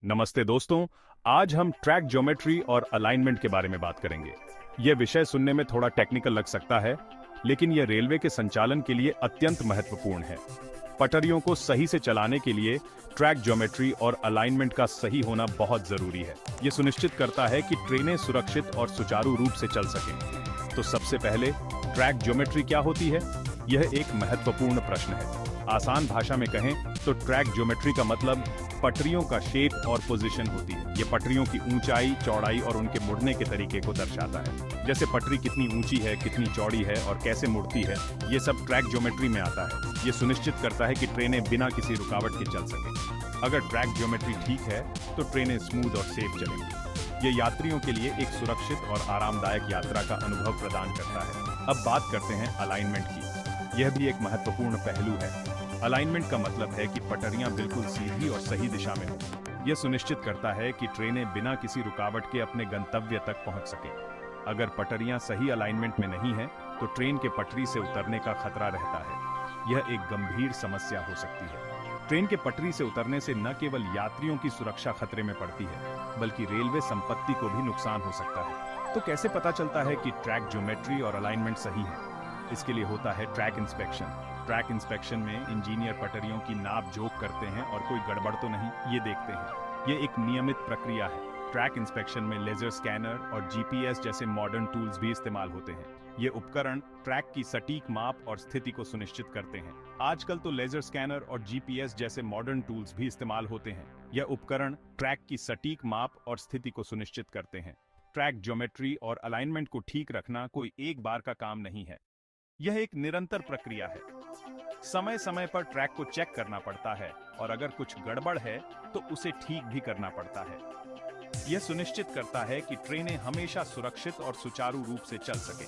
नमस्ते दोस्तों। आज हम ट्रैक ज्योमेट्री और अलाइनमेंट के बारे में बात करेंगे। यह विषय सुनने में थोड़ा टेक्निकल लग सकता है, लेकिन यह रेलवे के संचालन के लिए अत्यंत महत्वपूर्ण है। पटरियों को सही से चलाने के लिए ट्रैक ज्योमेट्री और अलाइनमेंट का सही होना बहुत जरूरी है। यह सुनिश्चित करता है कि ट्रेनें सुरक्षित और सुचारू रूप से चल सकें। तो सबसे पहले ट्रैक ज्योमेट्री क्या होती है? यह एक महत्वपूर्ण प्रश्न है। आसान भाषा में कहें तो ट्रैक ज्योमेट्री का मतलब पटरियों का शेप और पोजीशन होती है। ये पटरियों की ऊंचाई, चौड़ाई और उनके मुड़ने के तरीके को दर्शाता है। जैसे पटरी कितनी ऊंची है, कितनी चौड़ी है और कैसे मुड़ती है, ये सब ट्रैक ज्योमेट्री में आता है। ये सुनिश्चित करता है कि ट्रेनें बिना किसी रुकावट के चल सकें। अगर ट्रैक ज्योमेट्री ठीक है तो ट्रेनें स्मूथ और सेफ चलेंगी। ये यात्रियों के लिए एक सुरक्षित और आरामदायक यात्रा का अनुभव प्रदान करता है। अब बात करते हैं अलाइनमेंट की। यह भी एक महत्वपूर्ण पहलू है। अलाइनमेंट का मतलब है कि पटरियां बिल्कुल सीधी और सही दिशा में हो। यह सुनिश्चित करता है कि ट्रेनें बिना किसी रुकावट के अपने गंतव्य तक पहुंच सकें। अगर पटरियां सही अलाइनमेंट में नहीं हैं, तो ट्रेन के पटरी से उतरने का खतरा रहता है। यह एक गंभीर समस्या हो सकती है। ट्रेन के पटरी से उतरने से न केवल यात्रियों की सुरक्षा खतरे में पड़ती है, बल्कि रेलवे संपत्ति को भी नुकसान हो सकता है। तो कैसे पता चलता है कि ट्रैक ज्योमेट्री और अलाइनमेंट सही है? इसके लिए होता है ट्रैक इंस्पेक्शन। ट्रैक इंस्पेक्शन में इंजीनियर पटरियों की नाप जोख करते हैं और कोई गड़बड़ तो नहीं, ये देखते हैं। ये एक नियमित प्रक्रिया है। ट्रैक इंस्पेक्शन में लेजर स्कैनर और जीपीएस जैसे मॉडर्न टूल्स भी इस्तेमाल होते हैं। ये उपकरण ट्रैक की सटीक माप और स्थिति को सुनिश्चित करते हैं। आजकल तो लेजर स्कैनर और जीपीएस जैसे मॉडर्न टूल्स भी इस्तेमाल होते हैं। यह उपकरण ट्रैक की सटीक माप और स्थिति को सुनिश्चित करते हैं। ट्रैक ज्योमेट्री और अलाइनमेंट को ठीक रखना कोई एक बार का काम नहीं है। यह एक निरंतर प्रक्रिया है। समय समय पर ट्रैक को चेक करना पड़ता है और अगर कुछ गड़बड़ है तो उसे ठीक भी करना पड़ता है। यह सुनिश्चित करता है कि ट्रेनें हमेशा सुरक्षित और सुचारू रूप से चल सकें।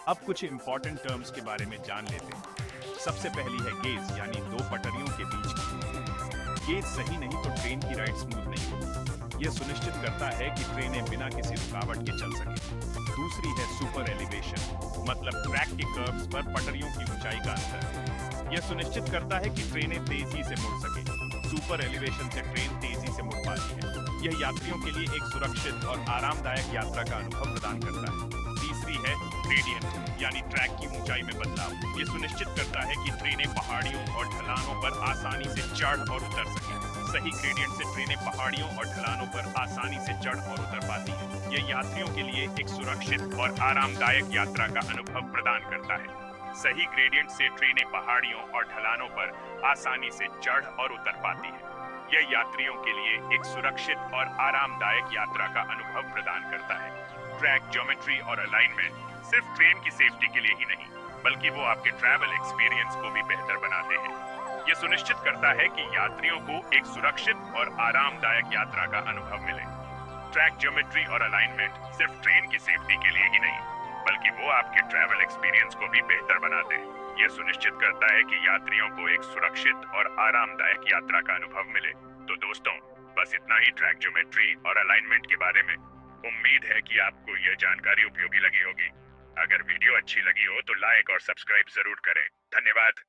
अब कुछ इंपॉर्टेंट टर्म्स के बारे में जान लेते हैं। सबसे पहली है गेज, यानी दो पटरियों के बीच की। गेज सही नहीं तो ट्रेन की राइड स्मूथ नहीं होगी। यह सुनिश्चित करता है कि ट्रेनें बिना किसी रुकावट के चल सकें। दूसरी है सुपर एलिवेशन, मतलब ट्रैक के कर्व्स पर पटरियों की ऊंचाई का अंतर। यह सुनिश्चित करता है कि ट्रेनें तेजी से मुड़ सके। सुपर एलिवेशन से ट्रेन तेजी से मुड़ पाती है। यह यात्रियों के लिए एक सुरक्षित और आरामदायक यात्रा का अनुभव प्रदान करता है। तीसरी है ग्रेडियंट, यानी ट्रैक की ऊंचाई में बदलाव। यह सुनिश्चित करता है कि ट्रेनें पहाड़ियों और ढलानों पर आसानी से चढ़ और उतर सकें। सही ग्रेडियंट से ट्रेनें पहाड़ियों और ढलानों पर आसानी से चढ़ और उतर पाती हैं। यह यात्रियों के लिए एक सुरक्षित और आरामदायक यात्रा का अनुभव प्रदान करता है। सही ग्रेडियंट से ट्रेनें पहाड़ियों और ढलानों पर आसानी से चढ़ और उतर पाती हैं। यह यात्रियों के लिए एक सुरक्षित और आरामदायक यात्रा का अनुभव प्रदान करता है। ट्रैक ज्योमेट्री और अलाइनमेंट सिर्फ ट्रेन की सेफ्टी के लिए ही नहीं, बल्कि वो आपके ट्रैवल एक्सपीरियंस को भी बेहतर बनाते हैं। यह सुनिश्चित करता है कि यात्रियों को एक सुरक्षित और आरामदायक यात्रा का अनुभव मिले। ट्रैक ज्योमेट्री और अलाइनमेंट सिर्फ ट्रेन की सेफ्टी के लिए ही नहीं, बल्कि वो आपके ट्रैवल एक्सपीरियंस को भी बेहतर बनाते हैं। यह सुनिश्चित करता है कि यात्रियों को एक सुरक्षित और आरामदायक यात्रा का अनुभव मिले। तो दोस्तों, बस इतना ही ट्रैक ज्योमेट्री और अलाइनमेंट के बारे में। उम्मीद है कि आपको यह जानकारी उपयोगी लगी होगी। अगर वीडियो अच्छी लगी हो तो लाइक और सब्सक्राइब जरूर करें। धन्यवाद।